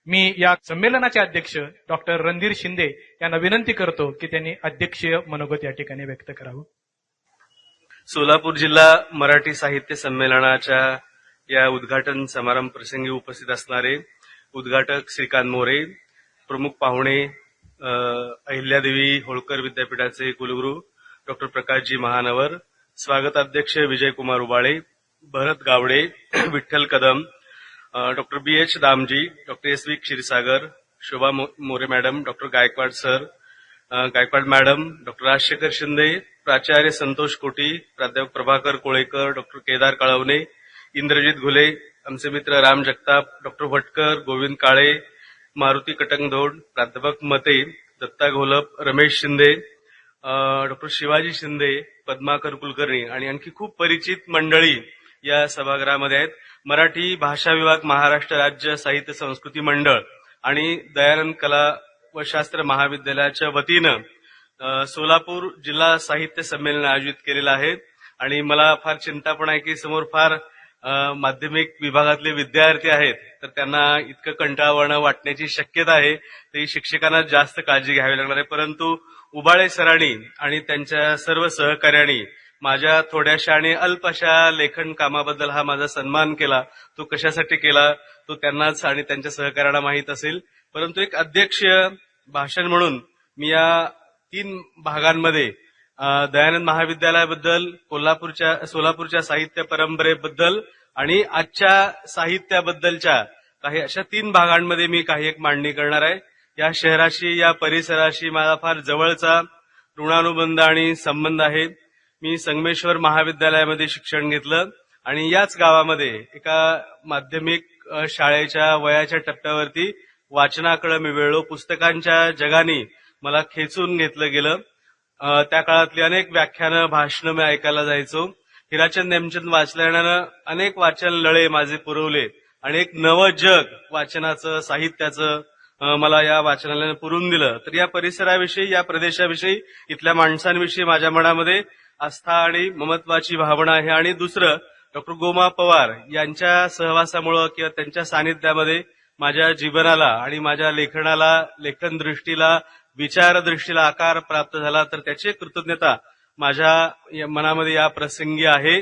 मी या संमेलनाचे अध्यक्ष डॉक्टर रणधीर शिंदे यांना विनंती करतो की त्यांनी अध्यक्षीय मनोगत या ठिकाणी व्यक्त करावं. सोलापूर जिल्हा मराठी साहित्य संमेलनाच्या या उद्घाटन समारंभ प्रसंगी उपस्थित असणारे उद्घाटक श्रीकांत मोरे, प्रमुख पाहुणे अहिल्यादेवी होळकर विद्यापीठाचे कुलगुरू डॉक्टर प्रकाशजी महानवर, स्वागताध्यक्ष Vijaykumar Ubale, Bharat Gawade, Vitthal Kadam, doctor BH Damji, doctor SV Kshirsagar, Shobha More madam, doctor Gaikwad sir, Gaikwad madam, doctor Rajshekhar Shinde, प्राचार्य संतोष कोटी, प्राध्यापक प्रभाकर कोळेकर, डॉक्टर केदार काळवणे, इंद्रजित घुले, आमचे मित्र राम जगताप, डॉक्टर भटकर, गोविंद काळे, मारुती कटंगधोड, प्राध्यापक मते, दत्ता घोलप, रमेश शिंदे, डॉक्टर शिवाजी शिंदे, पद्माकर कुलकर्णी आणि आणखी खूप परिचित मंडळी या सभागृहामध्ये आहेत. मराठी भाषा विभाग महाराष्ट्र राज्य साहित्य-संस्कृती मंडळ आणि दयानंद कला व शास्त्र महाविद्यालयाच्या वतीनं सोलापूर जिल्हा साहित्य संमेलन आयोजित केलेलं आहे. आणि मला फार चिंता पण आहे की समोर फार माध्यमिक विभागातले विद्यार्थी आहेत, तर त्यांना इतकं कंटाळवाणं वाटण्याची शक्यता आहे. तरी शिक्षकांना जास्त काळजी घ्यावी लागणार आहे. परंतु उबाळे सरांनी आणि त्यांच्या सर्व सहकार्यांनी माझ्या थोड्याशा आणि अल्पशा लेखन कामाबद्दल हा माझा सन्मान केला. तो कशासाठी केला तो त्यांनाच आणि त्यांच्या सहकार्यांना माहीत असेल. परंतु एक अध्यक्षीय भाषण म्हणून मी या 3 भागांमध्ये दयानंद महाविद्यालयाबद्दल, सोलापूरच्या साहित्य परंपरेबद्दल आणि आजच्या साहित्याबद्दलच्या काही अशा 3 भागांमध्ये मी काही एक मांडणी करणार आहे. या शहराशी, या परिसराशी माझा फार जवळचा ऋणानुबंध आणि संबंध आहे. मी संगमेश्वर महाविद्यालयामध्ये शिक्षण घेतलं आणि याच गावामध्ये एका माध्यमिक शाळेच्या वयाच्या टप्प्यावरती वाचनाकडे मी वेळलो. पुस्तकांच्या जगाने मला खेचून घेतलं गेलं. त्या काळातली अनेक व्याख्यानं, भाषणं मी ऐकायला जायचो. हिराचंद नेमचंद वाचल्यानं अनेक वाचन लळे माझे पुरवले आणि एक नवं जग वाचनाचं, साहित्याचं मला या वाचनालयानं पुरून दिलं. तर या परिसराविषयी, या प्रदेशाविषयी, इथल्या माणसांविषयी माझ्या मनामध्ये आस्था आणि ममत्वाची भावना आहे. आणि दुसरं, डॉक्टर गोमा पवार यांच्या सहवासामुळं किंवा त्यांच्या सानिध्यामध्ये माझ्या जीवनाला आणि माझ्या लेखनाला, लेखन दृष्टीला, विचारदृष्टीला आकार प्राप्त झाला. तर त्याची कृतज्ञता माझ्या मनामध्ये या प्रसंगी आहे.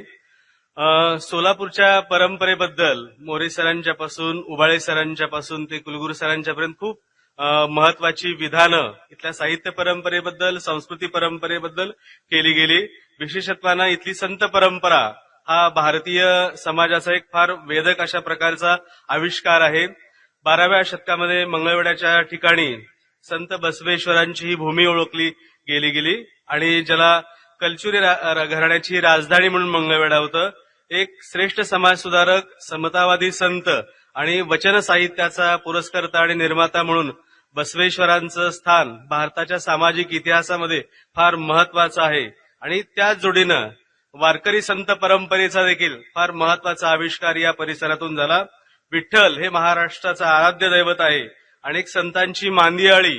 सोलापूरच्या परंपरेबद्दल मोरे सरांच्या पासून, उबाळे सरांच्या पासून ते कुलगुरू सरांच्यापर्यंत खूप महत्वाची विधानं इथल्या साहित्य परंपरेबद्दल, संस्कृती परंपरेबद्दल केली गेली. विशेषत्वानं इथली संत परंपरा हा भारतीय समाजाचा एक फार वेदक अशा प्रकारचा आविष्कार आहे. 12व्या शतकामध्ये मंगळवेढ्याच्या ठिकाणी संत बसवेश्वरांची ही भूमी ओळखली गेली आणि ज्याला कलचुरी घराण्याची राजधानी म्हणून मंगळवेढा होतं. एक श्रेष्ठ समाजसुधारक, समतावादी संत आणि वचन साहित्याचा पुरस्कर्ता आणि निर्माता म्हणून बसवेश्वरांचं स्थान भारताच्या सामाजिक इतिहासामध्ये फार महत्वाचं आहे. आणि त्याच जोडीनं वारकरी संत परंपरेचा देखील फार महत्वाचा आविष्कार या परिसरातून झाला. विठ्ठल हे महाराष्ट्राचं आराध्य दैवत आहे. अनेक संतांची मांदियाळी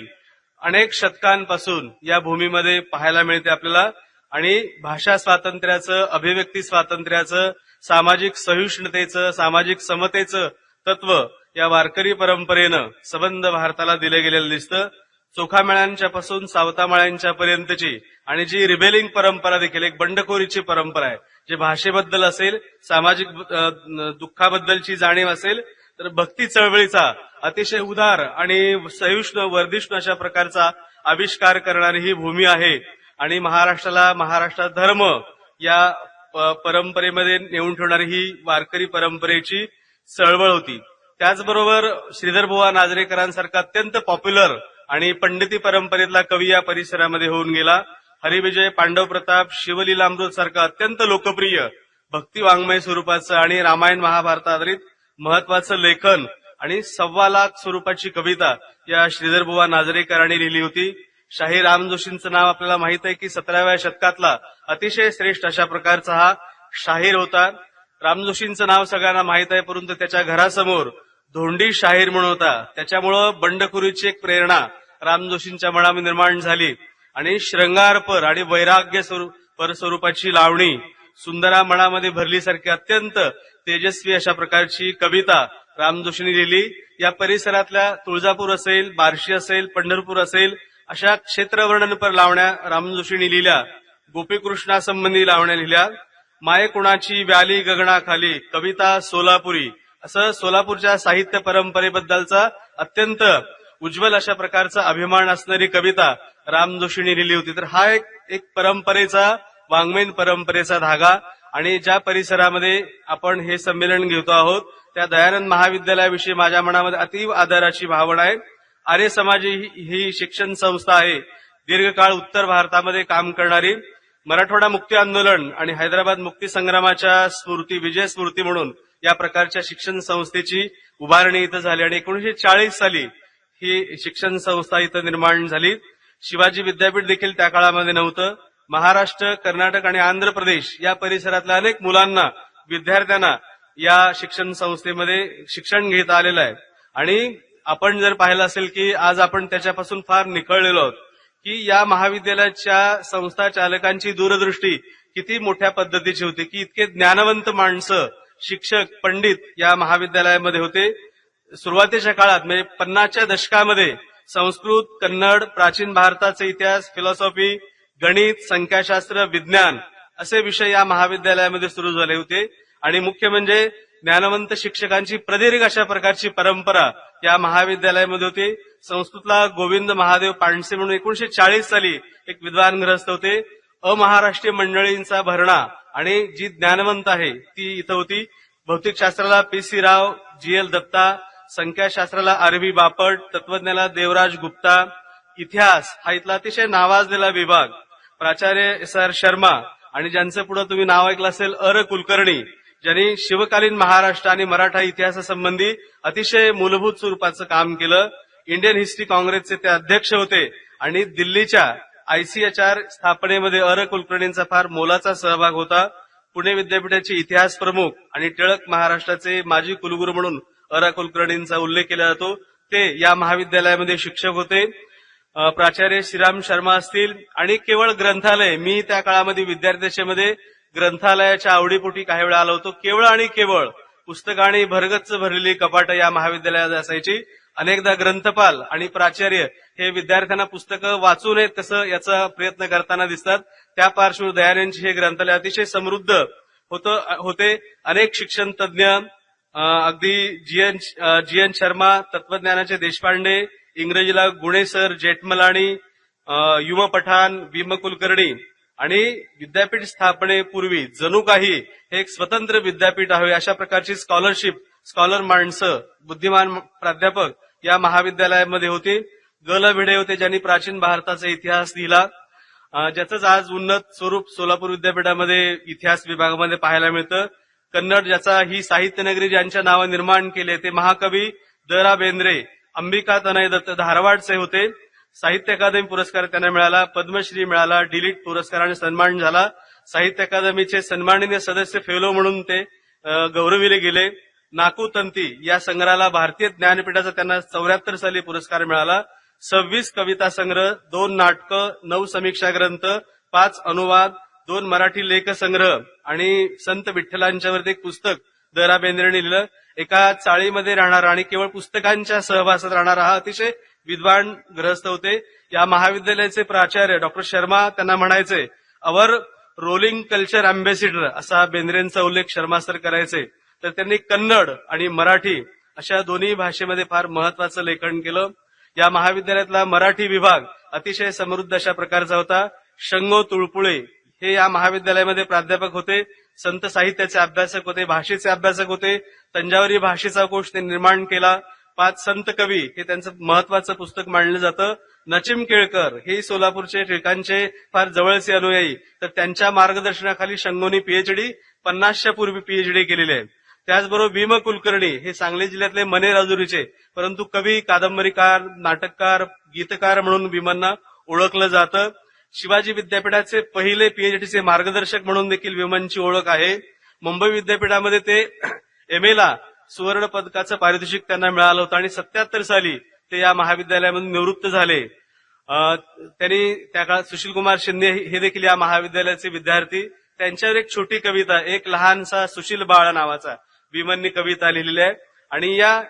अनेक शतकांपासून या भूमीमध्ये पाहायला मिळते आपल्याला. आणि भाषा स्वातंत्र्याचं, अभिव्यक्ती स्वातंत्र्याचं, सामाजिक सहिष्णुतेचं, सामाजिक समतेचं तत्व या वारकरी परंपरेनं सबंध भारताला दिलं गेलेलं दिसतं. चोखामेळ्यांच्या पासून सावतामाळ्यांच्या पर्यंतची आणि जी रिबेलिंग परंपरा देखील एक बंडखोरीची परंपरा आहे. जे भाषेबद्दल असेल, सामाजिक दुःखाबद्दलची जाणीव असेल, तर भक्ती चळवळीचा अतिशय उदार आणि सहिष्णू, वर्धिष्णू अशा प्रकारचा आविष्कार करणारी ही भूमी आहे. आणि महाराष्ट्रात धर्म या परंपरेमध्ये नेऊन ठेवणारी ही वारकरी परंपरेची चळवळ होती. त्याचबरोबर श्रीधरबुवा नाजरेकरांसारखा अत्यंत पॉप्युलर आणि पंडिती परंपरेतला कवी या परिसरामध्ये होऊन गेला. हरिविजय, पांडव प्रताप, शिवलीलामृत सारखं अत्यंत लोकप्रिय भक्ती वाङ्मय स्वरूपाचं आणि रामायण महाभारत आधारित महत्वाचं लेखन आणि 1.25 लाख स्वरूपाची कविता या श्रीधरबुवा नाजरेकरांनी लिहिली होती. शाहीर राम जोशींचं नाव आपल्याला माहित आहे की 17व्या शतकातला अतिशय श्रेष्ठ अशा प्रकारचा हा शाहीर होता. राम जोशींचं नाव सगळ्यांना माहित आहे, परंतु त्याच्या घरासमोर धोंडी शाहीर म्हणून होता. त्याच्यामुळं बंडखोरीची एक प्रेरणा राम जोशींच्या मनामध्ये निर्माण झाली आणि श्रंगारपर आणि वैराग्य स्वरूपाची लावणी सुंदरा मनामध्ये भरलीसारखी अत्यंत तेजस्वी अशा प्रकारची कविता राम जोशींनी लिहिली. या परिसरातल्या तुळजापूर असेल, बार्शी असेल, पंढरपूर असेल अशा क्षेत्रवर्णनपर लावण्या राम जोशींनी लिहिल्या. गोपीकृष्णासंबंधी लावण्या लिहिल्या. माये कुणाची व्याली गगनाखाली कविता सोलापुरी, असं सोलापूरच्या साहित्य परंपरेबद्दलचा अत्यंत उज्ज्वल अशा प्रकारचा अभिमान असणारी कविता राम जोशींनी लिहिली होती. तर हा एक परंपरेचा, वाङ्मयीन परंपरेचा धागा. आणि ज्या परिसरामध्ये आपण हे संमेलन घेतो आहोत त्या दयानंद महाविद्यालयाविषयी माझ्या मनामध्ये अतीव आदराची भावना आहे. आर्य समाज ही शिक्षण संस्था आहे, दीर्घकाळ उत्तर भारतामध्ये काम करणारी. मराठवाडा मुक्ती आंदोलन आणि हैदराबाद मुक्ती संग्रामाच्या स्मृती, विजय स्मृती म्हणून या प्रकारच्या शिक्षण संस्थेची उभारणी इथं झाली आणि 1940 साली ही शिक्षण संस्था इथं निर्माण झाली. शिवाजी विद्यापीठ देखील त्या काळामध्ये नव्हतं. महाराष्ट्र, कर्नाटक आणि आंध्र प्रदेश या परिसरातल्या अनेक मुलांना, विद्यार्थ्यांना या शिक्षण संस्थेमध्ये शिक्षण घेता आलेलं आहे. आणि आपण जर पाहिलं असेल की आज आपण त्याच्यापासून फार निखळलेलो आहोत की या महाविद्यालयाच्या संस्था चालकांची दूरदृष्टी किती मोठ्या पद्धतीची होती की इतके ज्ञानवंत माणसं, शिक्षक, पंडित या महाविद्यालयामध्ये होते. सुरुवातीच्या काळात म्हणजे 50च्या दशकामध्ये संस्कृत, कन्नड, प्राचीन भारताचे इतिहास, फिलॉसॉफी, गणित, संख्याशास्त्र, विज्ञान असे विषय या महाविद्यालयामध्ये सुरू झाले होते. आणि मुख्य म्हणजे ज्ञानवंत शिक्षकांची प्रदीर्घ अशा प्रकारची परंपरा या महाविद्यालयामध्ये होती. संस्कृतला गोविंद महादेव पांडसे म्हणून 1940 साली एक विद्वान ग्रस्त होते. अमहाराष्ट्रीय मंडळींचा भरणा आणि जी ज्ञानवंत आहे ती इथं होती. भौतिकशास्त्राला पी.सी. राव, जी.एल. दत्ता, संख्याशास्त्राला आर.व्ही. बापट, तत्वज्ञानाला देवराज गुप्ता, इतिहास हा इथला अतिशय नावाजलेला विभाग प्राचार्य एस.आर. शर्मा आणि ज्यांचं पुढे तुम्ही नाव ऐकलं असेल अर. कुलकर्णी, ज्यांनी शिवकालीन महाराष्ट्र आणि मराठा इतिहासासंबंधी अतिशय मूलभूत स्वरूपाचं काम केलं. इंडियन हिस्ट्री काँग्रेसचे ते अध्यक्ष होते आणि दिल्लीच्या आयसीएचआर स्थापनेमध्ये अर. कुलकर्णींचा फार मोलाचा सहभाग होता. पुणे विद्यापीठाचे इतिहास प्रमुख आणि टिळक महाराष्ट्राचे माजी कुलगुरू म्हणून अर. कुलकर्णींचा उल्लेख केला जातो. ते या महाविद्यालयामध्ये शिक्षक होते. प्राचार्य श्रीराम शर्मा असतील. आणि केवळ ग्रंथालय, मी त्या काळामध्ये विद्यार्थ्यामध्ये ग्रंथालयाच्या आवडीपोटी काही वेळा आलो होतो. केवळ आणि केवळ पुस्तकांनी भरगच्च भरलेली कपाटं या महाविद्यालयात असायची. अनेकदा ग्रंथपाल आणि प्राचार्य हे विद्यार्थ्यांना पुस्तकं वाचू नयेत कसं याचा प्रयत्न करताना दिसतात. त्या पार्श्वभूमीवर दयानंदची हे ग्रंथालय अतिशय समृद्ध होते. अनेक शिक्षण तज्ज्ञ, अगदी जी.एन. शर्मा, तत्वज्ञानाचे देशपांडे, इंग्रजीला गुणे सर, जेठमलाणी, युम पठाण, भीम कुलकर्णी आणि विद्यापीठ स्थापनेपूर्वी जणू काही हे एक स्वतंत्र विद्यापीठ हवे अशा प्रकारची स्कॉलर माणसं, बुद्धिमान प्राध्यापक या महाविद्यालयामध्ये होते. ग. ल. भिडे होते ज्यांनी प्राचीन भारताचा इतिहास लिहिला, ज्याचंच आज उन्नत स्वरूप सोलापूर विद्यापीठामध्ये इतिहास विभागामध्ये पाहायला मिळतं. कन्नड, ज्याचा ही साहित्यनगरी ज्यांच्या नावाने निर्माण केले ते महाकवी द. रा. बेंद्रे, अंबिका तनय दत्त धारवाडचे होते. साहित्य अकादमी पुरस्कार त्यांना मिळाला, पद्मश्री मिळाला, डिलीट पुरस्काराने सन्मान झाला. साहित्य अकादमीचे सन्माननीय सदस्य फेलो म्हणून ते गौरविले गेले. नाकू तंती या संग्रहाला भारतीय ज्ञानपीठाचा त्यांना 74 साली पुरस्कार मिळाला. 26 कविता संग्रह, 2 नाटकं, 9 समीक्षा ग्रंथ, 5 अनुवाद, 2 मराठी लेखसंग्रह आणि संत विठ्ठलांच्यावरती एक पुस्तक द. रा. बेंद्रेंनी लिहिलं. एका चाळीमध्ये राहणारा आणि केवळ पुस्तकांच्या सहवासात राहणारा हा अतिशय विद्वान गृहस्थ होते. या महाविद्यालयाचे प्राचार्य डॉक्टर शर्मा त्यांना म्हणायचे अवर रोलिंग कल्चर अँबॅसिडर असा बेंद्रेंचा उल्लेख शर्मा सर करायचे. तर त्यांनी कन्नड आणि मराठी अशा दोन्ही भाषेमध्ये फार महत्वाचं लेखन केलं. या महाविद्यालयातला मराठी विभाग अतिशय समृद्ध अशा प्रकारचा होता. शंगो तुळपुळे हे या महाविद्यालयामध्ये प्राध्यापक होते. संत साहित्याचे अभ्यासक होते, भाषेचे अभ्यासक होते. तंजावरी भाषेचा कोश त्यांनी निर्माण केला. 5 संत कवी हे त्यांचं महत्वाचं पुस्तक मानलं जातं. नचिम केळकर हे सोलापूरचे टिळकांचे फार जवळचे अनुयायी, तर त्यांच्या मार्गदर्शनाखाली शंगोनी पीएचडी 50च्या पूर्वी पीएचडी केलेली आहे. त्याचबरोबर भीम कुलकर्णी हे सांगली जिल्ह्यातले मने राजुरीचे, परंतु कवी, कादंबरीकार, नाटककार, गीतकार म्हणून भीमांना ओळखलं जातं. शिवाजी विद्यापीठाचे पहिले पीएचडीचे मार्गदर्शक म्हणून देखील विमनची ओळख आहे. मुंबई विद्यापीठामध्ये ते एमएला सुवर्ण पदकाचं पारितोषिक त्यांना मिळालं होतं आणि 77 साली ते या महाविद्यालयामधून निवृत्त झाले. त्यांनी त्या काळात सुशीलकुमार शिंदे हे देखील या महाविद्यालयाचे विद्यार्थी. त्यांच्यावर एक छोटी कविता, एक लहानसा सुशील बाळ नावाचा विमननी कविता लिहिलेली आहे आणि या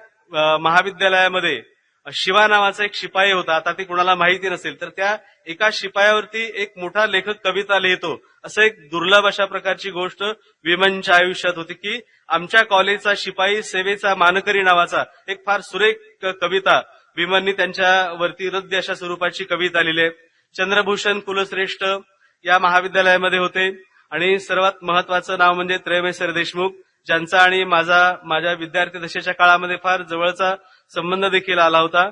महाविद्यालयामध्ये शिवा नावाचा एक शिपाई होता. आता ते कुणाला माहिती नसेल तर त्या एका शिपायावरती एक मोठा लेखक कविता लिहितो, असं एक दुर्लभ अशा प्रकारची गोष्ट विमनच्या आयुष्यात होती की आमच्या कॉलेजचा शिपाई सेवेचा मानकरी नावाचा एक फार सुरेख कविता विमननी त्यांच्यावरती रद्द अशा स्वरूपाची कविता लिहिली आहे. चंद्रभूषण कुलश्रेष्ठ या महाविद्यालयामध्ये होते आणि सर्वात महत्वाचं नाव म्हणजे त्रयमेसर देशमुख, ज्यांचा आणि माझ्या विद्यार्थी दशेच्या काळामध्ये फार जवळचा संबंध देखील आला होता.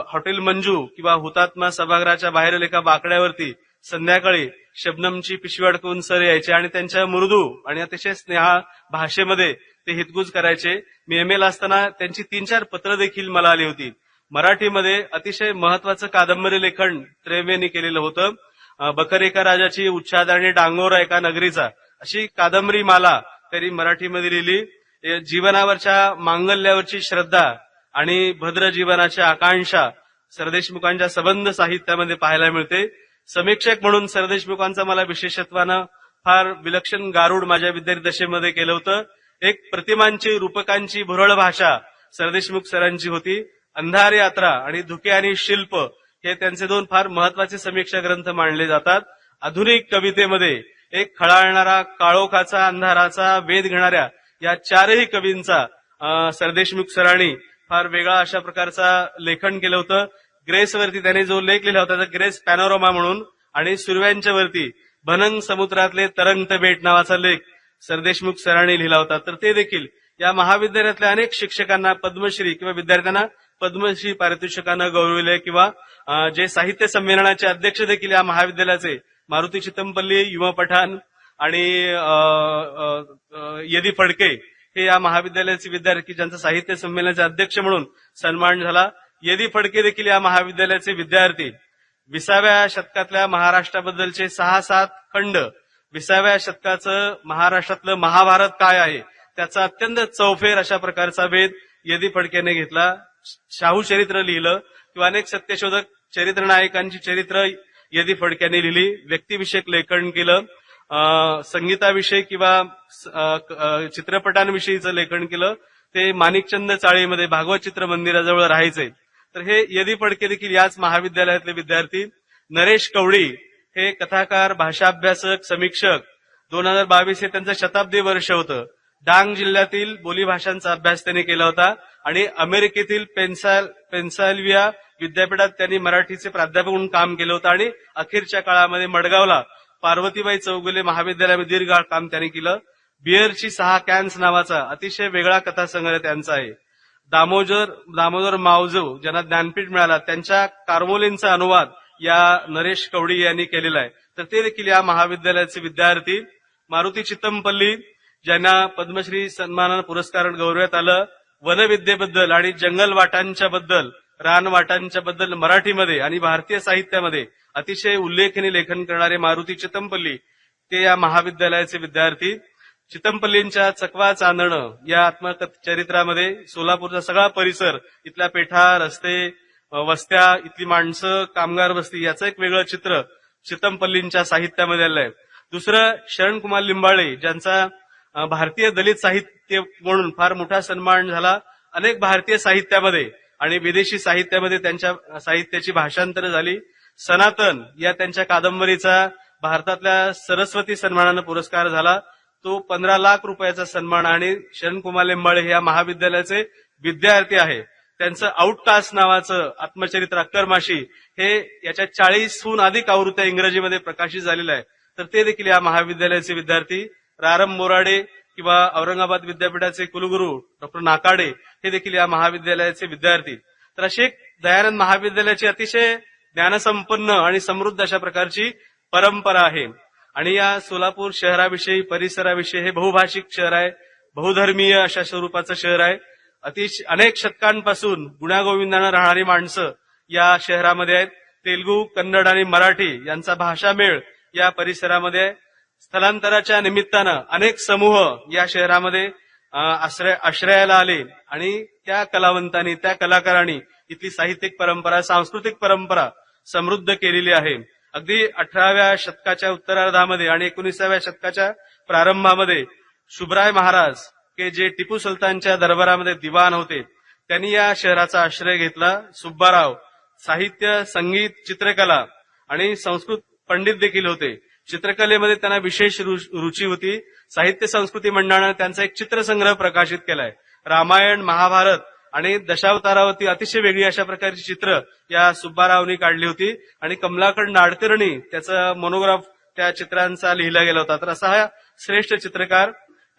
हॉटेल मंजू किंवा हुतात्मा सभागृहाच्या बाहेरील एका बाकड्यावरती संध्याकाळी शबनमची पिशवी अडकवून सर यायचे आणि त्यांच्या मृदू आणि अतिशय स्नेहा भाषेमध्ये ते हितगुज करायचे. मी एमएला असताना त्यांची 3-4 पत्र देखील मला आली होती. मराठीमध्ये अतिशय महत्वाचं कादंबरी लेखन त्रेवेनी केलेलं होतं. बकर एका राजाची, उच्छाद आणि डांगोरा एका नगरीचा अशी कादंबरी माला तरी मराठीमध्ये लिहिली. जीवनावरच्या मांगल्यावरची श्रद्धा आणि भद्र जीवनाची आकांक्षा सरदेशमुखांच्या सबंध साहित्यामध्ये पाहायला मिळते. समीक्षक म्हणून सरदेशमुखांचं मला विशेषत्वानं फार विलक्षण गारुड माझ्या विद्यार्थी दशेमध्ये केलं होतं. एक प्रतिमांची रूपकांची भुरळ भाषा सरदेशमुख सरांची होती. अंधार यात्रा आणि धुके आणि शिल्प हे त्यांचे 2 फार महत्वाचे समीक्षा ग्रंथ मानले जातात. आधुनिक कवितेमध्ये एक खळाळणारा, काळोखाचा, अंधाराचा वेध घेणाऱ्या या 4ही कवींचा सरदेशमुख सरांनी फार वेगळा अशा प्रकारचा लेखन केलं होतं. ग्रेसवरती त्याने जो लेख लिहिला होता त्याचा ग्रेस पॅनोरमा म्हणून, आणि सुरव्यांच्या वरती भनंग समुद्रातले तरंगत बेट नावाचा लेख सरदेशमुख सरांनी लिहिला होता. तर ते देखील या महाविद्यालयातल्या अनेक शिक्षकांना पद्मश्री किंवा विद्यार्थ्यांना पद्मश्री पारितोषिकानं गौरविले किंवा जे साहित्य संमेलनाचे अध्यक्ष देखील या महाविद्यालयाचे मारुती चितमपल्ली, युवा पठाण आणि यदी फडके हे या महाविद्यालयाचे विद्यार्थी ज्यांचा साहित्य संमेलनाचे अध्यक्ष म्हणून सन्मान झाला. यदी फडके देखील या महाविद्यालयाचे विद्यार्थी. 20व्या शतकातल्या महाराष्ट्राबद्दलचे 6-7 खंड, 20व्या शतकाचं महाराष्ट्रातलं महाभारत काय आहे त्याचा अत्यंत चौफेर अशा प्रकारचा वेध यदी फडकेने घेतला. शाहू चरित्र लिहिलं किंवा अनेक सत्यशोधक चरित्र नायकांची चरित्र यदी फडक्यांनी लिहिली. व्यक्तिविषयक लेखन केलं. संगीताविषयी किंवा चित्रपटांविषयीचं लेखन केलं. ते माणिकचंद चाळीमध्ये भागवत चित्र मंदिराजवळ राहायचे. तर हे यदी फडके देखील याच महाविद्यालयातले विद्यार्थी. नरेश कवडी हे कथाकार, भाषाभ्यासक, समीक्षक. 2022 हे त्यांचं शताब्दी वर्ष होतं. डांग जिल्ह्यातील बोलीभाषांचा अभ्यास त्यांनी केला होता आणि अमेरिकेतील पेन्सिल्व्हानिया विद्यापीठात त्यांनी मराठीचे प्राध्यापक म्हणून काम केलं होतं आणि अखेरच्या काळामध्ये मडगावला पार्वतीबाई चौगुले महाविद्यालयामध्ये दीर्घ काळ काम त्यांनी केलं. बियरची 6 कॅन्स नावाचा अतिशय वेगळा कथासंग्रह त्यांचा आहे. दामोदर मावजो ज्यांना ज्ञानपीठ मिळाला त्यांच्या कार्मोलींचा अनुवाद या नरेश कवडी यांनी केलेला आहे. तर ते देखील या महाविद्यालयाचे विद्यार्थी. मारुती चितमपल्ली ज्यांना पद्मश्री सन्मानानं पुरस्कार गौरवण्यात आलं. वनविद्येबद्दल आणि जंगल वाटांच्या बद्दल, रानवाटांच्या बद्दल मराठीमध्ये आणि भारतीय साहित्यामध्ये अतिशय उल्लेखनीय लेखन करणारे मारुती चितमपल्ली ते या महाविद्यालयाचे विद्यार्थी. चितमपल्लींच्या चकवा चांदणं या आत्मचरित्रामध्ये सोलापूरचा सगळा परिसर, इथल्या पेठा, रस्ते, वस्त्या, इथली माणसं, कामगार वस्ती याचं एक वेगळं चित्र चितमपल्लींच्या साहित्यामध्ये आलंय. दुसरं शरणकुमार लिंबाळे ज्यांचा भारतीय दलित साहित्य म्हणून फार मोठा सन्मान झाला. अनेक भारतीय साहित्यामध्ये आणि विदेशी साहित्यामध्ये त्यांच्या साहित्याची भाषांतरं झाली. सनातन या त्यांच्या कादंबरीचा भारतातल्या सरस्वती सन्मानानं पुरस्कार झाला. तो 15 लाख रुपयाचा सन्मान. आणि शरणकुमार लिंबाळे हे या महाविद्यालयाचे विद्यार्थी आहे. त्यांचं आउटकास्ट नावाचं आत्मचरित्र अक्करमाशी हे याच्या 40हून अधिक आवृत्त्या इंग्रजीमध्ये प्रकाशित झालेलं आहे. तर ते देखील या महाविद्यालयाचे विद्यार्थी. रारम मोराडे किंवा औरंगाबाद विद्यापीठाचे कुलगुरू डॉक्टर नाकाडे हे देखील या महाविद्यालयाचे विद्यार्थी. तर अशी एक दयानंद महाविद्यालयाची अतिशय ज्ञानसंपन्न आणि समृद्ध अशा प्रकारची परंपरा आहे. आणि या सोलापूर शहराविषयी, परिसराविषयी हे बहुभाषिक शहर आहे, बहुधर्मीय अशा स्वरूपाचं शहर आहे. अनेक शतकांपासून गुण्यागोविंदानं राहणारी माणसं या शहरामध्ये आहेत. तेलुगू, कन्नड आणि मराठी यांचा भाषामेळ या परिसरामध्ये आहे. स्थलांतराच्या निमित्तानं अनेक समूह या शहरामध्ये आश्रयाला आले आणि त्या कलावंतांनी, त्या कलाकारांनी इथली साहित्यिक परंपरा, सांस्कृतिक परंपरा समृद्ध केलेली आहे. अगदी 18व्या शतकाच्या उत्तरार्धामध्ये आणि 19व्या शतकाच्या प्रारंभामध्ये शुभराय महाराज की जे टिपू सुलतानच्या दरबारामध्ये दिवाण होते त्यांनी या शहराचा आश्रय घेतला. सुब्बाराव साहित्य, संगीत, चित्रकला आणि संस्कृत पंडित देखील होते. चित्रकलेमध्ये त्यांना विशेष रुची होती. साहित्य संस्कृती मंडळानं त्यांचा एक चित्रसंग्रह प्रकाशित केलाय. रामायण, महाभारत आणि दशावतारावरती अतिशय वेगळी अशा प्रकारची चित्र या सुब्बारावनी काढली होती आणि कमलाकरन नाडकर्णी त्याचा मोनोग्राफ त्या चित्रांचा लिहिला गेला होता. तर असा हा श्रेष्ठ चित्रकार.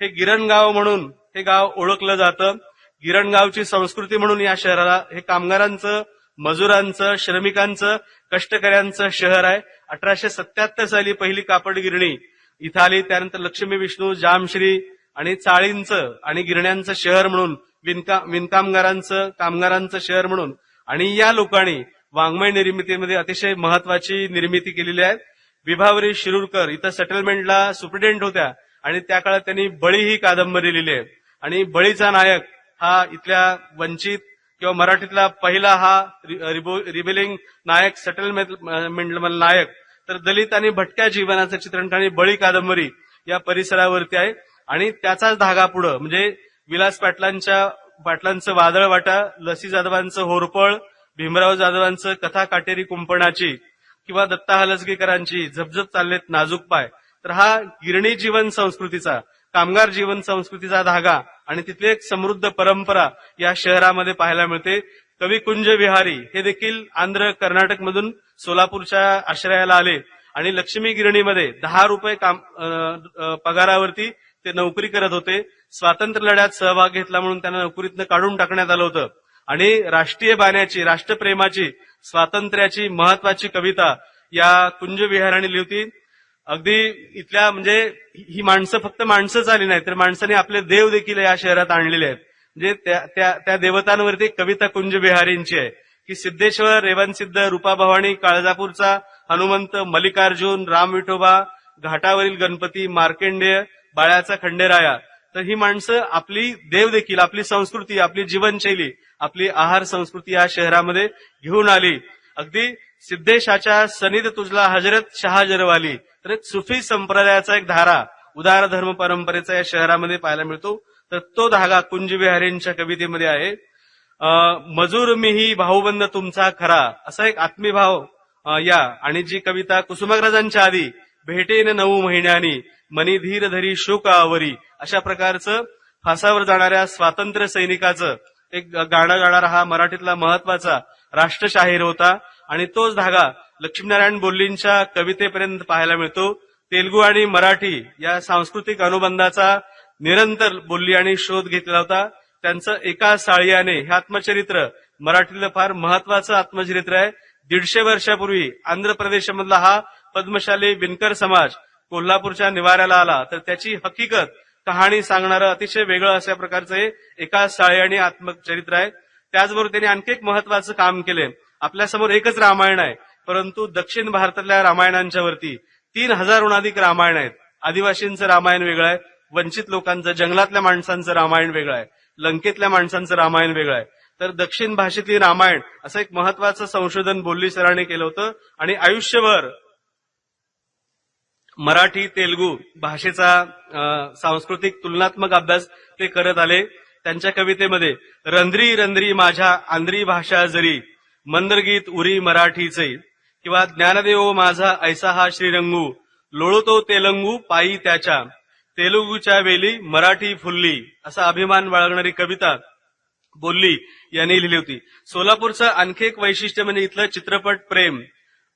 हे गिरणगाव म्हणून हे गाव ओळखलं जातं. गिरणगावची संस्कृती म्हणून या शहराला हे कामगारांचं, मजुरांचं, श्रमिकांचं, कष्टकऱ्यांचं शहर आहे. 1877 साली पहिली कापड गिरणी इथं आली. त्यानंतर लक्ष्मी, विष्णू, जामश्री आणि चाळींचं आणि गिरण्यांचं शहर म्हणून, विणकामगारांचं, कामगारांचं शहर म्हणून. आणि या लोकांनी वाङ्मय निर्मितीमध्ये अतिशय महत्वाची निर्मिती केलेली आहे. विभावरी शिरूरकर इथं सेटलमेंटला सुप्रिटेंडेंट होत्या आणि त्या काळात त्यांनी बळी ही कादंबरी लिहिली आहे. आणि बळीचा नायक हा इथल्या वंचित किंवा मराठीतला पहिला हा रिबेलिंग नायक, सेटलमेंट नायक. तर दलित आणि भटक्या जीवनाचं चित्रण करणारी बळी कादंबरी या परिसरावरती आहे. आणि त्याचाच धागा पुढं म्हणजे विलास पाटलांचं वादळ वाटा, लसी जाधवांचं होरपळ, भीमराव जाधवांचं कथा काटेरी कुंपणाची किंवा दत्ता हलसगीकरांची झपझप चाललेत नाजूक पाय. तर हा गिरणी जीवन संस्कृतीचा, कामगार जीवन संस्कृतीचा धागा आणि तिथली एक समृद्ध परंपरा या शहरामध्ये पाहायला मिळते. कवी कुंज विहारी हे देखील आंध्र, कर्नाटक मधून सोलापूरच्या आश्रयाला आले आणि लक्ष्मी गिरणीमध्ये 10 रुपये पगारावरती ते नोकरी करत होते. स्वातंत्र्य लढ्यात सहभाग घेतला म्हणून त्यांना नोकरीतनं काढून टाकण्यात आलं होतं. आणि राष्ट्रीय बाण्याची, राष्ट्रप्रेमाची, स्वातंत्र्याची महत्वाची कविता या कुंज विहाराने लिहिली होती. अगदी इथल्या म्हणजे ही माणसं फक्त माणसंच आली नाही तर माणसाने आपले देव देखील या शहरात आणलेले आहेत. म्हणजे त्या देवतांवरती कविता कुंज विहारींची आहे की सिद्धेश्वर, रेवणसिद्ध, रूपाभवानी, काळजापूरचा हनुमंत, मल्लिकार्जुन, राम विठोबा, घाटावरील गणपती, मार्केंडेय, बाळ्याचा खंडेराया. तर ही माणसं आपली देव देखील, आपली संस्कृती, आपली जीवनशैली, आपली आहार संस्कृती या शहरामध्ये घेऊन आली. अगदी सिद्धेशाच्या सनिध तुझला हजरत शहाजरवाली. तर एक सुफी संप्रदायाचा एक धारा, उदार धर्म परंपरेचा या शहरामध्ये पाहायला मिळतो. तर तो धागा कुंज विहारींच्या कवितेमध्ये आहे. मजूर मीही भाऊबंद तुमचा खरा, असा एक आत्मीभाव या. आणि जी कविता कुसुमाग्रजांच्या आधी, भेटेन 9 महिन्यांनी मनी धीर धरी शोक आवरी, अशा प्रकारचं फासावर जाणाऱ्या स्वातंत्र्य सैनिकाचं एक गाणं गाणारा हा मराठीतला महत्वाचा राष्ट्रशाहीर होता. आणि तोच धागा लक्ष्मीनारायण बोल्लींच्या कवितेपर्यंत पाहायला मिळतो. तेलुगू आणि मराठी या सांस्कृतिक अनुबंधाचा निरंतर बोल्ली आणि शोध घेतला होता. त्यांचं एका साळियाने हे आत्मचरित्र मराठीतलं फार महत्वाचं आत्मचरित्र आहे. 150 वर्षापूर्वी आंध्र प्रदेशमधला हा पद्मशाली विणकर समाज कोल्हापूरच्या निवाऱ्याला आला. तर त्याची हकीकत, कहाणी सांगणारं अतिशय वेगळं अशा प्रकारचं हे एका साळियाने आत्मचरित्र आहे. त्याचबरोबर त्यांनी आणखी एक महत्वाचं काम केले. आपल्यासमोर एकच रामायण आहे परंतु दक्षिण भारतातल्या रामायणांच्या वरती 3000हून अधिक रामायण आहेत. आदिवासींचं रामायण वेगळं आहे, वंचित लोकांचं, जंगलातल्या माणसांचं रामायण वेगळं आहे, लंकेतल्या माणसांचं रामायण वेगळं आहे. तर दक्षिण भाषेतली रामायण असं एक महत्वाचं संशोधन बोल्ली सरांनी केलं होतं. आणि आयुष्यभर मराठी, तेलुगू भाषेचा सांस्कृतिक तुलनात्मक अभ्यास ते करत आले. त्यांच्या कवितेमध्ये रंध्री रंध्री माझ्या आंध्री भाषा जरी, मंदरगीत उरी मराठीचे, किंवा ज्ञानदेव माझा ऐसा हा श्रीरंगू, लोळतो तेलंगू पायी त्याच्या, तेलुगूच्या वेली मराठी फुल्ली, असा अभिमान बाळगणारी कविता बोल्ली यांनी लिहिली होती. सोलापूरचं आणखी एक वैशिष्ट्य म्हणजे इथलं चित्रपट प्रेम.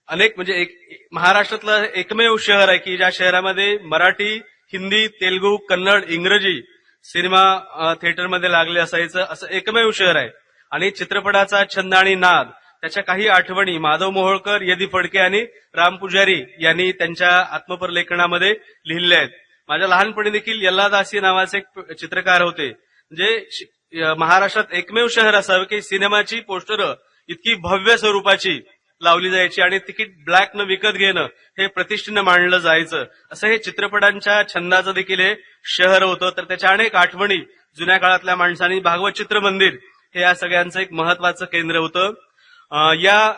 अनेक म्हणजे महाराष्ट्रातलं एकमेव शहर आहे की ज्या शहरामध्ये मराठी, हिंदी, तेलुगू, कन्नड, इंग्रजी सिनेमा थिएटरमध्ये लागले असायचं असं एकमेव शहर आहे. आणि चित्रपटाचा छंद आणि नाद, त्याच्या काही आठवणी माधव मोहोळकर, यदी फडके आणि राम पुजारी यांनी त्यांच्या आत्मपर लेखनामध्ये लिहिलेल्या आहेत. माझ्या लहानपणी देखील यल्लादासी नावाचे एक चित्रकार होते. म्हणजे महाराष्ट्रात एकमेव शहर असावं की सिनेमाची पोस्टर इतकी भव्य स्वरूपाची लावली जायची आणि तिकीट ब्लॅकनं विकत घेणं हे प्रतिष्ठेनं मानलं जायचं. असं हे चित्रपटांच्या छंदाचं देखील हे शहर होतं. तर त्याच्या अनेक आठवणी जुन्या काळातल्या माणसांनी, भागवत चित्र मंदिर हे या सगळ्यांचं एक महत्वाचं केंद्र होतं. या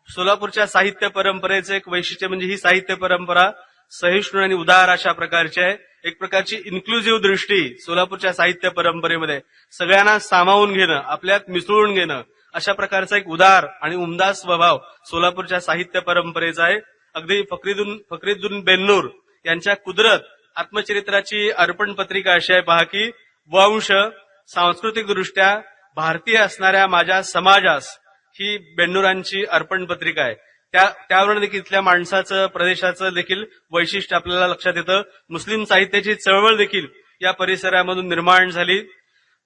सोलापूरच्या साहित्य परंपरेचं एक वैशिष्ट्य म्हणजे ही साहित्य परंपरा सहिष्णू आणि उदार अशा प्रकारची आहे. एक प्रकारची इन्क्लुझिव्ह दृष्टी सोलापूरच्या साहित्य परंपरेमध्ये सगळ्यांना सामावून घेणं, आपल्यात मिसळून घेणं, अशा प्रकारचा एक उदार आणि उमदा स्वभाव सोलापूरच्या साहित्य परंपरेचा आहे. अगदी फकरीद्दीन बेन्नूर यांच्या कुदरत आत्मचरित्राची अर्पण पत्रिका अशी आहे पहा की वंश सांस्कृतिक दृष्ट्या भारतीय असणाऱ्या माझ्या समाजास ही बेन्नूरांची अर्पण पत्रिका आहे. त्यावरून देखील इथल्या माणसाचं, प्रदेशाचं देखील वैशिष्ट्य आपल्याला लक्षात येतं. मुस्लिम साहित्याची चळवळ देखील या परिसरामधून निर्माण झाली.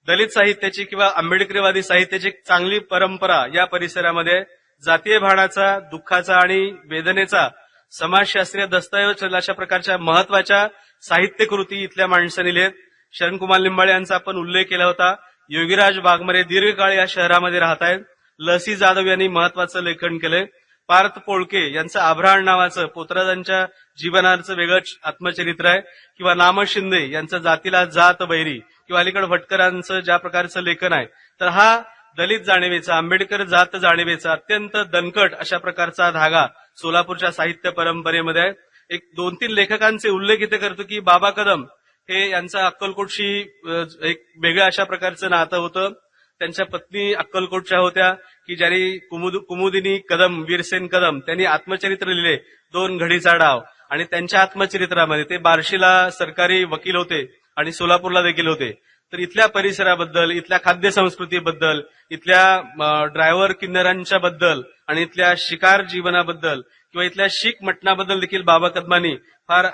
दलित साहित्याची किंवा आंबेडकरीवादी साहित्याची एक चांगली परंपरा या परिसरामध्ये, जातीय भावनाचा, दुःखाचा आणि वेदनेचा समाजशास्त्रीय दस्तऐवज अशा प्रकारच्या महत्वाच्या साहित्य कृती इथल्या माणसांनी लिहित. शरणकुमार लिंबाळे यांचा आपण उल्लेख केला होता. योगीराज वाघमारे दीर्घकाळ या शहरामध्ये राहत आहेत. लसी जाधव यांनी महत्वाचं लेखन केलंय. पार्थ पोळके यांचं आभ्राण नावाचं पोतराजांच्या जीवनाचं वेगळं आत्मचरित्र आहे. किंवा नाम शिंदे यांचं जातीला जात बैरी, किंवा अलीकडे भटकरांचं ज्या प्रकारचं लेखन आहे. तर हा दलित जाणीवेचा, आंबेडकर जात जाणीवेचा अत्यंत दणकट अशा प्रकारचा धागा सोलापूरच्या साहित्य परंपरेमध्ये आहे. एक 2-3 लेखकांचे उल्लेख इथे करतो की बाबा कदम हे यांचं अक्कलकोटशी एक वेगळ्या अशा प्रकारचं नातं होतं. त्यांच्या पत्नी अक्कलकोटच्या होत्या की ज्यांनी कुमुदिनी कदम, वीरसेन कदम त्यांनी आत्मचरित्र लिहिले 2 घडीचा डाव. आणि त्यांच्या आत्मचरित्रामध्ये ते बार्शीला सरकारी वकील होते आणि सोलापूरला देखील होते. तर इथल्या परिसराबद्दल, इथल्या खाद्य संस्कृतीबद्दल, इथल्या ड्रायव्हर किन्नरांच्या बद्दल आणि इथल्या शिकार जीवनाबद्दल किंवा इथल्या शीख मटणाबद्दल देखील बाबा कदमांनी फार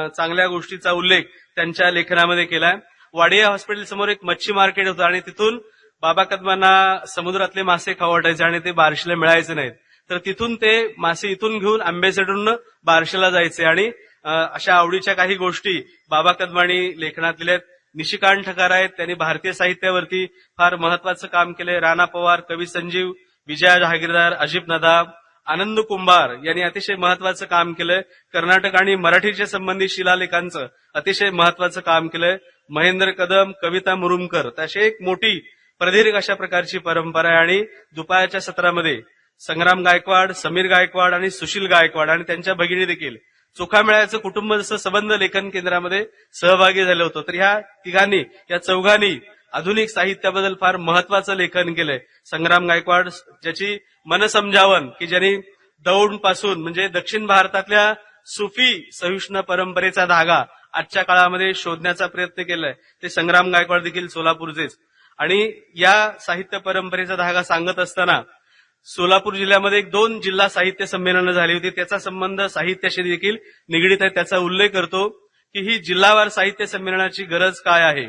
चांगल्या गोष्टीचा उल्लेख त्यांच्या लेखनामध्ये केलाय. वाडिया हॉस्पिटल समोर एक मच्छी मार्केट होतं आणि तिथून बाबा कदमांना समुद्रातले मासे खाऊ वाटायचे आणि ते बार्शीला मिळायचे नाहीत. तर तिथून ते मासे इथून घेऊन अँबेसेडरनं बार्शीला जायचे आणि अशा आवडीच्या काही गोष्टी बाबा कदमांनी लेखनात लिहिल्यात. निशिकांत ठकार आहेत, त्यांनी भारतीय साहित्यावरती फार महत्वाचं काम केलंय. राणा पवार, कवी संजीव, विजया जहागीरदार, अजिब नदाब, आनंद कुंभार यांनी अतिशय महत्वाचं काम केलंय. कर्नाटक आणि मराठीच्या संबंधित शिलालेखांचं अतिशय महत्वाचं काम केलंय. महेंद्र कदम, कविता मुरुमकर, तशी एक मोठी प्रदीर्घ अशा प्रकारची परंपरा आहे. आणि दुपारच्या सत्रामध्ये संग्राम गायकवाड, समीर गायकवाड आणि सुशील गायकवाड आणि त्यांच्या भगिनी देखील चोखामेळ्याचं कुटुंब जसं संबंध लेखन केंद्रामध्ये सहभागी झालं होतं. तर ह्या तिघांनी, या चौघांनी आधुनिक साहित्याबद्दल फार महत्वाचं लेखन केलंय. संग्राम गायकवाड ज्याची मन समजावण की ज्यांनी दौंड पासून म्हणजे दक्षिण भारतातल्या सुफी सहिष्णू परंपरेचा धागा आजच्या काळामध्ये शोधण्याचा प्रयत्न केलाय ते संग्राम गायकवाड देखील सोलापूरचेच. आणि या साहित्य परंपरेचा धागा सांगत असताना सोलापूर जिल्ह्यामध्ये 2 जिल्हा साहित्य संमेलनं झाली होती. त्याचा संबंध साहित्याशी देखील निगडीत आहे. त्याचा उल्लेख करतो की ही जिल्हावार साहित्य संमेलनाची गरज काय आहे.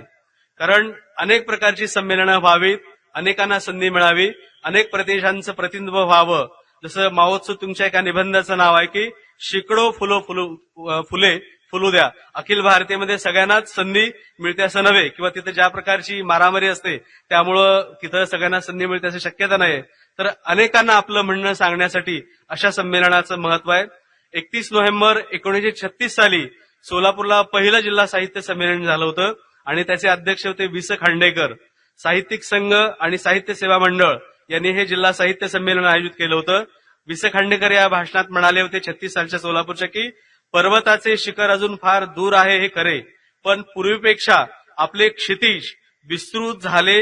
कारण अनेक प्रकारची संमेलनं व्हावीत, अनेकांना संधी मिळावी, अनेक प्रदेशांचं प्रतिनिधित्व व्हावं. जसं माओ तुमच्या एका निबंधाचं नाव आहे की शेकडो फुले फुलू द्या. अखिल भारतीयमध्ये सगळ्यांनाच संधी मिळते असं नव्हे, किंवा तिथे ज्या प्रकारची मारामारी असते त्यामुळं तिथं सगळ्यांना संधी मिळते अशी शक्यता नाही. तर अनेकांना आपलं म्हणणं सांगण्यासाठी अशा संमेलनाचं महत्व आहे. 31 नोव्हेंबर 1936 साली सोलापूरला पहिलं जिल्हा साहित्य संमेलन झालं होतं आणि त्याचे अध्यक्ष होते वि. स. खांडेकर. साहित्यिक संघ आणि साहित्य सेवा मंडळ यांनी हे जिल्हा साहित्य संमेलन आयोजित केलं होतं. वि. स. खांडेकर या भाषणात म्हणाले होते 36 सालच्या सोलापूरच्या की पर्वताचे शिखर अजून फार दूर आहे हे खरे, पण पूर्वीपेक्षा आपले क्षितिज विस्तृत झाले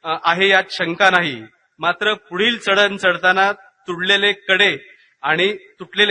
आहे यात शंका नाही. मात्र पुढील चढण चढताना तुटलेले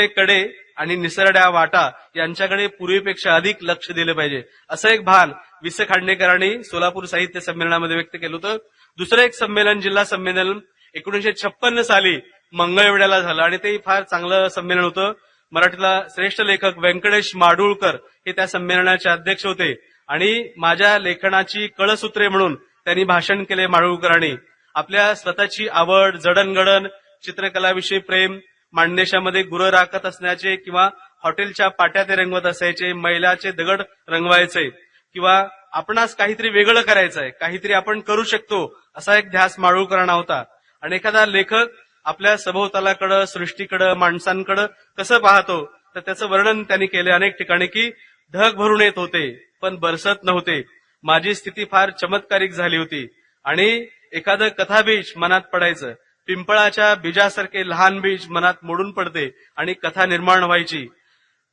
कडे आणि निसरड्या वाटा यांच्याकडे पूर्वीपेक्षा अधिक लक्ष दिले पाहिजे, असं एक भान वि. स. खांडेकरांनी सोलापूर साहित्य संमेलनामध्ये व्यक्त केलं होतं. दुसरं एक संमेलन, जिल्हा संमेलन 1956 साली मंगळवेढ्याला झालं आणि ते फार चांगलं संमेलन होतं. मराठीतला श्रेष्ठ लेखक व्यंकटेश माडुळकर हे त्या संमेलनाचे अध्यक्ष होते आणि माझ्या लेखनाची कळसूत्रे म्हणून त्यांनी भाषण केले. माडुळकरांनी आपल्या स्वतःची आवड, जडणघडण, चित्रकलाविषयी प्रेम, माणदेशामध्ये गुरं राखत असण्याचे किंवा हॉटेलच्या पाट्या ते रंगवत असायचे, मैलाचे दगड रंगवायचे किंवा आपणास काहीतरी वेगळं करायचंय, काहीतरी आपण करू शकतो असा एक ध्यास माडुळकरांना होता. आणि एखादा लेखक आपल्या सभोवतालाकडं, सृष्टीकडं, माणसांकडं कसं पाहतो तर त्याचं वर्णन त्यांनी केले अनेक ठिकाणी की ढग भरून येत होते पण बरसत नव्हते. माझी स्थिती फार चमत्कारिक झाली होती आणि एखादं कथाबीज मनात पडायचं. पिंपळाच्या बीजासारखे लहान बीज मनात मोडून पडते आणि कथा निर्माण व्हायची.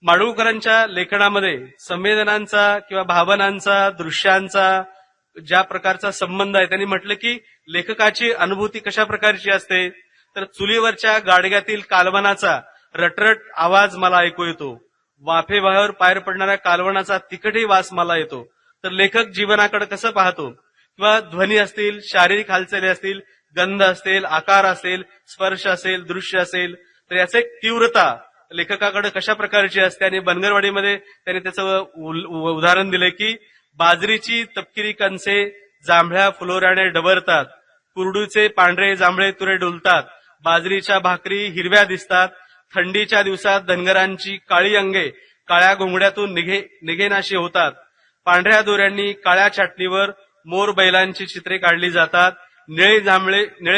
माडगूळकरांच्या लेखनामध्ये संवेदनांचा किंवा भावनांचा, दृश्यांचा ज्या प्रकारचा संबंध आहे, त्यांनी म्हटलं की लेखकाची अनुभूती कशा प्रकारची असते, तर चुलीवरच्या गाडग्यातील कालवनाचा रटरट आवाज मला ऐकू येतो, वाफेबाहेर पायर पडणाऱ्या कालवनाचा तिखटही वास मला येतो. तर लेखक जीवनाकडे कसं पाहतो, किंवा ध्वनी असतील, शारीरिक हालचाली असतील, गंध असेल, आकार असेल, स्पर्श असेल, दृश्य असेल, तर याचं एक तीव्रता लेखकाकडे कशा प्रकारची असते. आणि बनगरवाडीमध्ये त्यांनी त्याचं उदाहरण दिलंय की बाजरीची तपकिरी कणसे जांभळ्या फुलोऱ्याने डबरतात, कुरडूचे पांढरे जांभळे तुरे डुलतात, बाजरीच्या भाकरी हिरव्या दिसतात, थंडीच्या दिवसात धनगरांची काळी अंगे काळ्या घोंगड्यातून निघेनाशी होतात, पांढऱ्या दोऱ्यांनी काळ्या चाटणीवर मोर बैलांची चित्रे काढली जातात, निळे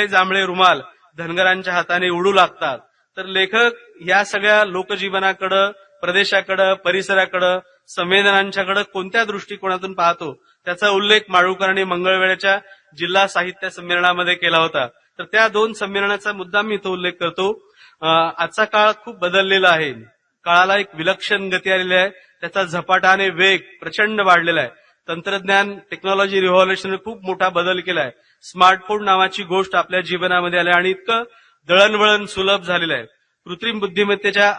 जांभळे रुमाल धनगरांच्या हाताने उडू लागतात. तर लेखक या सगळ्या लोकजीवनाकडं, प्रदेशाकडं, परिसराकडं, संवेदनांच्याकडे कोणत्या दृष्टिकोनातून पाहतो, त्याचा उल्लेख माडगूळकरांनी मंगळवेढ्याच्या जिल्हा साहित्य संमेलनामध्ये केला होता. तर त्या 2 संमेलनाचा मुद्दाम मी इथं उल्लेख करतो. आजचा काळ खूप बदललेला आहे, काळाला एक विलक्षण गती आलेली आहे, त्याचा झपाटाने वेग प्रचंड वाढलेला आहे. तंत्रज्ञान, टेक्नॉलॉजी रिव्हॉल्युशनने खूप मोठा बदल केलाय. स्मार्टफोन नावाची गोष्ट आपल्या जीवनामध्ये आली आणि इतकं दळणवळण सुलभ झालेलं आहे. कृत्रिम बुद्धिमत्तेच्या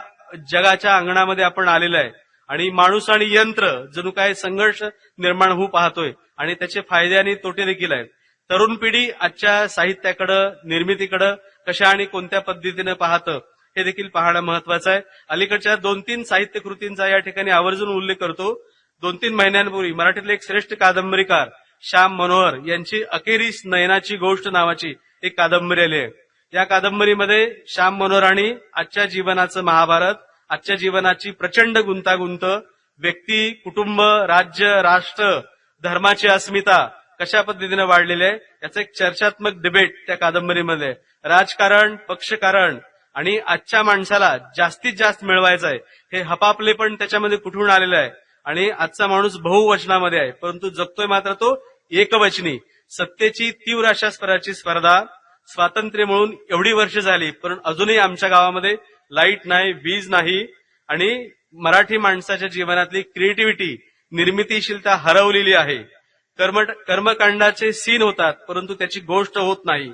जगाच्या अंगणामध्ये आपण आलेलं आहे आणि माणूस आणि यंत्र जणू काय संघर्ष निर्माण होऊ पाहतोय आणि त्याचे फायदे आणि तोटे देखील आहेत. तरुण पिढी आजच्या साहित्याकडे, निर्मितीकडे कशा आणि कोणत्या पद्धतीने पाहतं हे देखील पाहणं महत्वाचं आहे. अलीकडच्या 2-3 साहित्य कृतींचा या ठिकाणी आवर्जून उल्लेख करतो. 2-3 महिन्यांपूर्वी मराठीतले एक श्रेष्ठ कादंबरीकार श्याम मनोहर यांची अखेरीस नयनाची गोष्ट नावाची एक कादंबरी आली आहे. या कादंबरीमध्ये श्याम मनोहरांनी आजच्या जीवनाचं महाभारत, आजच्या जीवनाची प्रचंड गुंतागुंत, व्यक्ती, कुटुंब, राज्य, राष्ट्र, धर्माची अस्मिता कशा पद्धतीने वाढलेली आहे याचं एक चर्चात्मक डिबेट त्या कादंबरीमध्ये. राजकारण, पक्षकारण आणि आजच्या माणसाला जास्तीत जास्त मिळवायचं आहे हे हपापले पण त्याच्यामध्ये कुठून आलेलं आहे. आणि आजचा माणूस बहुवचनामध्ये आहे, परंतु जगतोय मात्र तो एकवचनी. सत्तेची तीव्र अशा स्तराची स्पर्धा. स्वातंत्र्य मिळून एवढी वर्ष झाली, पण अजूनही आमच्या गावामध्ये लाईट नाही, वीज नाही आणि मराठी माणसाच्या जीवनातली क्रिएटिव्हिटी, निर्मितीशीलता हरवलेली आहे. कर्मकांडाचे सीन होतात, परंतु त्याची गोष्ट होत नाही.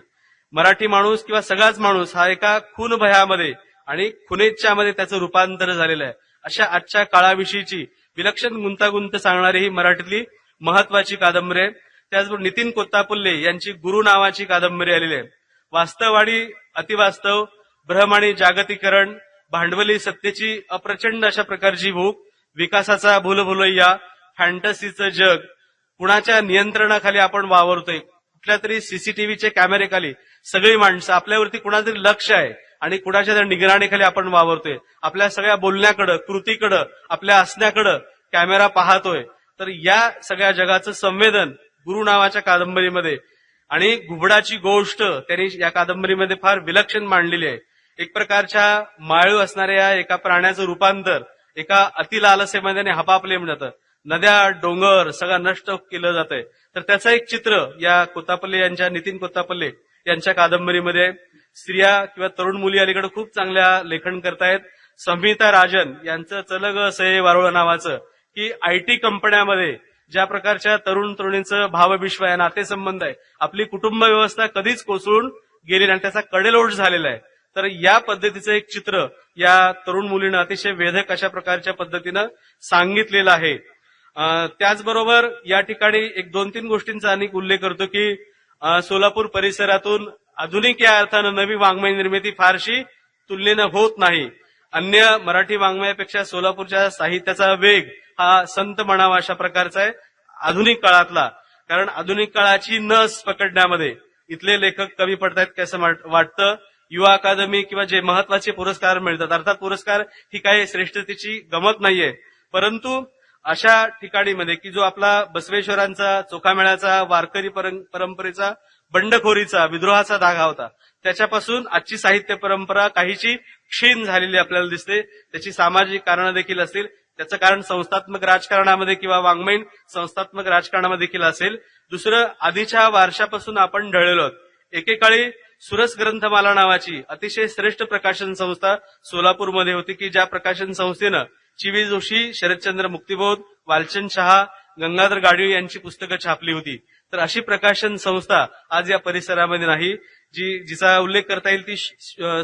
मराठी माणूस किंवा सगळाच माणूस हा एका खून भयामध्ये आणि खुनेच्छामध्ये त्याचं रूपांतर झालेलं आहे. अशा आजच्या काळाविषयीची विलक्षण गुंतागुंत सांगणारी ही मराठीतली महत्वाची कादंबरी आहे. त्याचबरोबर नितीन कोत्तापुल्ले यांची गुरु नावाची कादंबरी आलेली आहे. वास्तववाडी, अतिवास्तव, भ्रम आणि जागतिकरण, भांडवली सत्तेची अप्रचंड अशा प्रकारची भूक, विकासाचा भूलभुलैया, फॅन्टसीचं जग, कुणाच्या नियंत्रणाखाली आपण वावरतोय, कुठल्या तरी सीसीटीव्हीचे कॅमेरेखाली सगळी माणसं, आपल्यावरती कुणातरी लक्ष आहे आणि कुणाच्या तरी निगराणीखाली आपण वावरतोय. आपल्या सगळ्या बोलण्याकडं, कृतीकडं, आपल्या असण्याकडं कॅमेरा पाहतोय. तर या सगळ्या जगाचं संवेदन गुरु नावाच्या कादंबरीमध्ये आणि घुबडाची गोष्ट त्यांनी या कादंबरीमध्ये फार विलक्षण मांडलेली आहे. एक प्रकारच्या माळू असणाऱ्या एका प्राण्याचं रूपांतर एका अतिलालसेमध्ये हपापले जातं. नद्या, डोंगर सगळं नष्ट केलं जातंय. तर त्याचं एक चित्र या कोत्तापल्ले यांच्या, नितीन कोत्तापल्ले यांच्या कादंबरीमध्ये आहे. स्त्रिया किंवा तरुण मुली अलीकडे खूप चांगल्या लेखन करतायत. संहिता राजन यांचं चलग सये वारुळ नावाचं, की आयटी कंपन्यामध्ये ज्या प्रकारच्या तरुण तरुणींचं भावविश्व आहे, नातेसंबंध आहे, आपली कुटुंब व्यवस्था कधीच कोसळून गेली आणि त्याचा कडेलोट झालेला आहे. तर या पद्धतीचं एक चित्र या तरुण मुलीनं अतिशय वेधक अशा प्रकारच्या पद्धतीनं सांगितलेलं आहे. त्याचबरोबर या ठिकाणी एक 2-3 गोष्टींचा अनेक उल्लेख करतो की सोलापूर परिसरातून आधुनिक या अर्थानं नवी वाङ्मय निर्मिती फारशी तुलनेनं होत नाही. अन्य मराठी वाङ्मयापेक्षा सोलापूरच्या साहित्याचा वेग हा संत म्हणावा अशा प्रकारचा आहे आधुनिक काळातला. कारण आधुनिक काळाची नस पकडण्यामध्ये इथले लेखक कमी पडतायत कसं वाटतं. युवा अकादमी किंवा जे महत्वाचे पुरस्कार मिळतात, अर्थात पुरस्कार ही काही श्रेष्ठतेची गमत नाहीये, परंतु अशा ठिकाणीमध्ये की जो आपला बसवेश्वरांचा, चोखामेळ्याचा, वारकरी परंपरेचा, बंडखोरीचा, विद्रोहाचा धागा होता, त्याच्यापासून आजची साहित्य परंपरा काहीशी क्षीण झालेली आपल्याला दिसते. त्याची सामाजिक कारणं देखील असतील. त्याचं कारण संस्थात्मक राजकारणामध्ये किंवा वाङ्मयीन संस्थात्मक राजकारणामध्ये देखील असेल. दुसरं, आधीच्या वारशापासून आपण ढळलेलो आहोत. एकेकाळी सुरस ग्रंथमाला नावाची अतिशय श्रेष्ठ प्रकाशन संस्था सोलापूरमध्ये होती की ज्या प्रकाशन संस्थेनं चिवी जोशी, शरदचंद्र मुक्तिबोध, वालचंद शहा, गंगाधर गाडवे यांची पुस्तकं छापली होती. तर अशी प्रकाशन संस्था आज या परिसरामध्ये नाही. जिचा उल्लेख करता येईल ती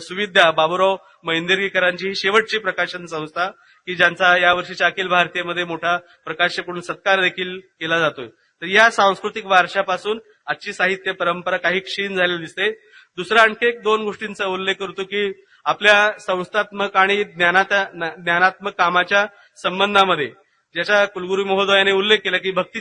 सुविद्या बाबूराव महेंदरकरांची ही शेवटची प्रकाशन संस्था की ज्यांचा यावर्षीच्या अखिल भारतीयमध्ये मोठा प्रकाशक म्हणून सत्कार देखील केला जातोय. तर या सांस्कृतिक वारशापासून आजची साहित्य परंपरा काही क्षीण झालेली दिसते. दुसरा आणखी एक दोन गोष्टींचा उल्लेख करतो की आपल्या संस्थात्मक आणि ज्ञानात्मक कामाच्या संबंधामध्ये ज्याच्या कुलगुरू महोदयाने उल्लेख केला की भक्ती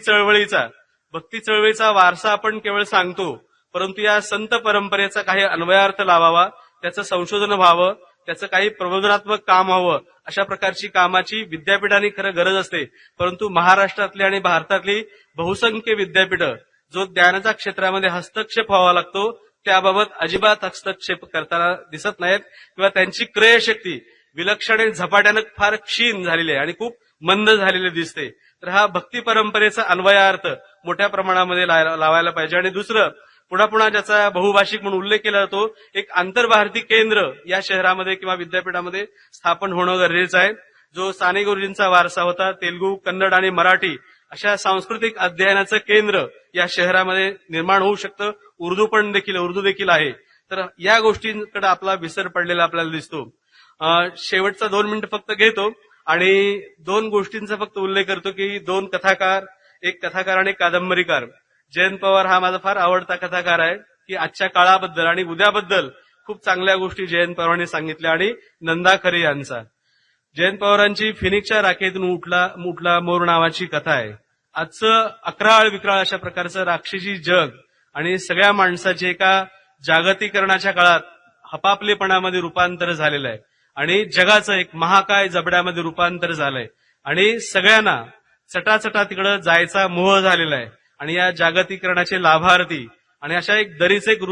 चळवळीचा वारसा आपण केवळ सांगतो, परंतु या संत परंपरेचा काही अन्वयार्थ लावावा, त्याचं संशोधन व्हावं, त्याचं काही प्रबोधनात्मक काम व्हावं, अशा प्रकारची कामाची विद्यापीठांनी खरं गरज असते. परंतु महाराष्ट्रातली आणि भारतातली बहुसंख्य विद्यापीठं जो ज्ञानाच्या क्षेत्रामध्ये हस्तक्षेप व्हावा लागतो त्याबाबत अजिबात हस्तक्षेप करताना दिसत नाहीत किंवा त्यांची क्रयशक्ती विलक्षण झपाट्यानं फार क्षीण झालेली आहे आणि खूप मंद झालेले दिसते. तर हा भक्ती परंपरेचा अन्वयार्थ मोठ्या प्रमाणामध्ये लावायला पाहिजे. आणि दुसरं पुन्हा ज्याचा बहुभाषिक म्हणून उल्लेख केला जातो, एक आंतरभारती केंद्र या शहरामध्ये किंवा विद्यापीठामध्ये स्थापन होणं गरजेचं आहे. जो साने गुरुजींचा वारसा होता, तेलुगू, कन्नड आणि मराठी अशा सांस्कृतिक अध्ययनाचं केंद्र या शहरामध्ये निर्माण होऊ शकतं. उर्दू देखील आहे. तर या गोष्टींकडे आपला विसर पडलेला आपल्याला दिसतो. शेवटचा 2 मिनिटं फक्त घेतो आणि 2 गोष्टींचा फक्त उल्लेख करतो की 2 कथाकार, एक कथाकार आणि एक कादंबरीकार. जयंत पवार हा माझा फार आवडता कथाकार आहे की आजच्या काळाबद्दल आणि उद्याबद्दल खूप चांगल्या गोष्टी जयंत पवारांनी सांगितल्या. आणि नंदा खरे यांचा जयंत पवारांची फिनिक्सच्या राखेतून उठला मोर नावाची कथा आहे. आजचं अकराळ विक्राळ अशा प्रकारचं राक्षसी जग आणि सगळ्या माणसाचे एका जागतिकीकरणाच्या काळात हपापलेपणामध्ये रूपांतर झालेलं आहे आणि जगाचं एक महाकाय जबड्यामध्ये रूपांतर झालंय आणि सगळ्यांना चटाचटा तिकडं जायचा मोह झालेला आहे. आणि या जागतिकीकरणाचे लाभार्थी आणि अशा एक दरीच एक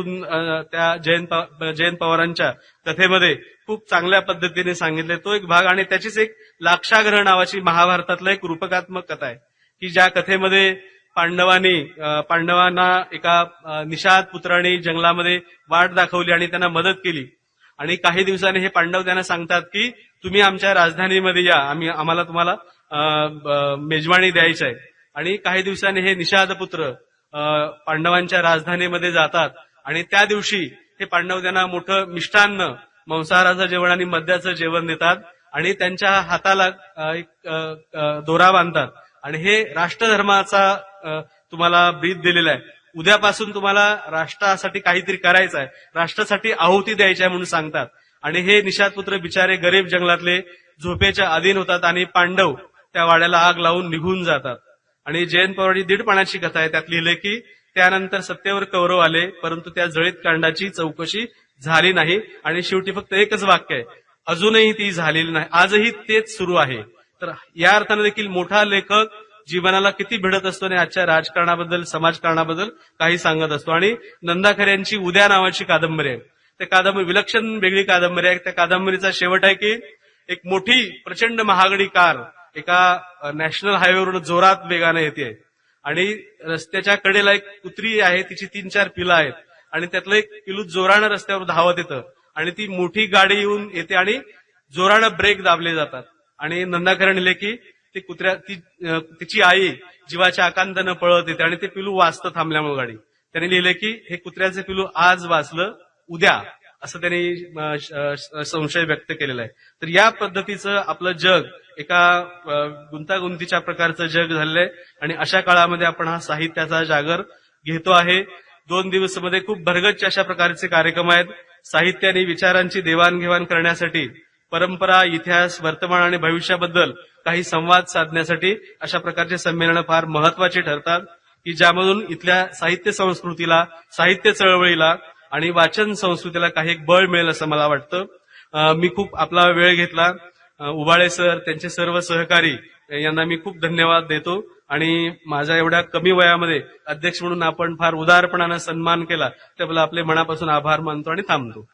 त्या जयंत पवारांच्या कथेमध्ये खूप चांगल्या पद्धतीने सांगितले तो एक भाग. आणि त्याचीच एक लाक्षाग्रह नावाची महाभारतातलं एक रूपकात्मक कथा आहे की ज्या कथेमध्ये पांडवांना एका निषाद पुत्राने जंगलामध्ये वाट दाखवली आणि त्यांना मदत केली. आणि काही दिवसांनी हे पांडव त्यांना सांगतात की तुम्ही आमच्या राजधानीमध्ये या, आम्हाला तुम्हाला मेजवानी द्यायची आहे. आणि काही दिवसांनी हे निषाद पुत्र पांडवांच्या राजधानीमध्ये जातात आणि त्या दिवशी हे पांडव त्यांना मोठं मिष्टान्न, मांसाहाराचं जेवण आणि मद्याचं जेवण देतात आणि त्यांच्या हाताला एक दोरा बांधतात आणि हे राष्ट्रधर्माचा तुम्हाला ब्रीद दिलेला आहे. उद्यापासून तुम्हाला राष्ट्रासाठी काहीतरी करायचं आहे, राष्ट्रासाठी आहुती द्यायची आहे म्हणून सांगतात. आणि हे निषादपुत्र बिचारे गरीब जंगलातले झोपेच्या अधीन होतात आणि पांडव त्या वाड्याला आग लावून निघून जातात. आणि जयंत पवारांची दीडपणाची कथा आहे. त्यात लिहिले की त्यानंतर सत्तेवर कौरव आले, परंतु त्या जळीत कांडाची चौकशी झाली नाही. आणि शेवटी फक्त एकच वाक्य आहे, अजूनही ती झालेली नाही, आजही तेच सुरू आहे. तर या अर्थाने देखील मोठा लेखक जीवनाला किती भिडत असतो आणि आजच्या राजकारणाबद्दल, समाजकारणाबद्दल काही सांगत असतो. आणि नंदा खरे यांची उद्या नावाची कादंबरी आहे. त्या कादंबरी विलक्षण वेगळी कादंबरी आहे. त्या कादंबरीचा शेवट आहे की एक मोठी प्रचंड महागडी कार एका नॅशनल हायवेवरून जोरात वेगाने येते आणि रस्त्याच्या कडेला एक कुत्री आहे, तिची 3-4 पिलं आहेत आणि त्यातलं एक पिलू जोरानं रस्त्यावर धावत येतं आणि ती मोठी गाडी येऊन येते आणि जोरानं ब्रेक दाबले जातात. आणि नंदा खरे लिहिले की तिची आई जीवाच्या आकांतानं पळत येते आणि ते पिलू वाचतं थांबल्यामुळे गाडी. त्यांनी लिहिले की हे कुत्र्याचे पिलू आज वाचलं, उद्या, असं त्यांनी संशय व्यक्त केलेला आहे. तर या पद्धतीचं आपलं जग एका गुंतागुंतीच्या प्रकारचं जग झालेलं आहे आणि अशा काळामध्ये आपण हा साहित्याचा जागर घेतो आहे. 2 दिवसामध्ये खूप भरगच्च अशा प्रकारचे कार्यक्रम आहेत. साहित्य आणि विचारांची देवाणघेवाण करण्यासाठी, परंपरा, इतिहास, वर्तमान आणि भविष्याबद्दल काही संवाद साधण्यासाठी अशा प्रकारचे संमेलनं फार महत्वाची ठरतात की ज्यामधून इथल्या साहित्य संस्कृतीला, साहित्य चळवळीला आणि वाचन संस्कृतीला काही एक बळ मिळेल असं मला वाटतं. मी खूप आपला वेळ घेतला. उबाळे सर, त्यांचे सर्व सहकारी यांना मी खूप धन्यवाद देतो आणि माझ्या एवढ्या कमी वयामध्ये अध्यक्ष म्हणून आपण फार उदारपणानं सन्मान केला त्याबद्दल आपले मनापासून आभार मानतो आणि थांबतो.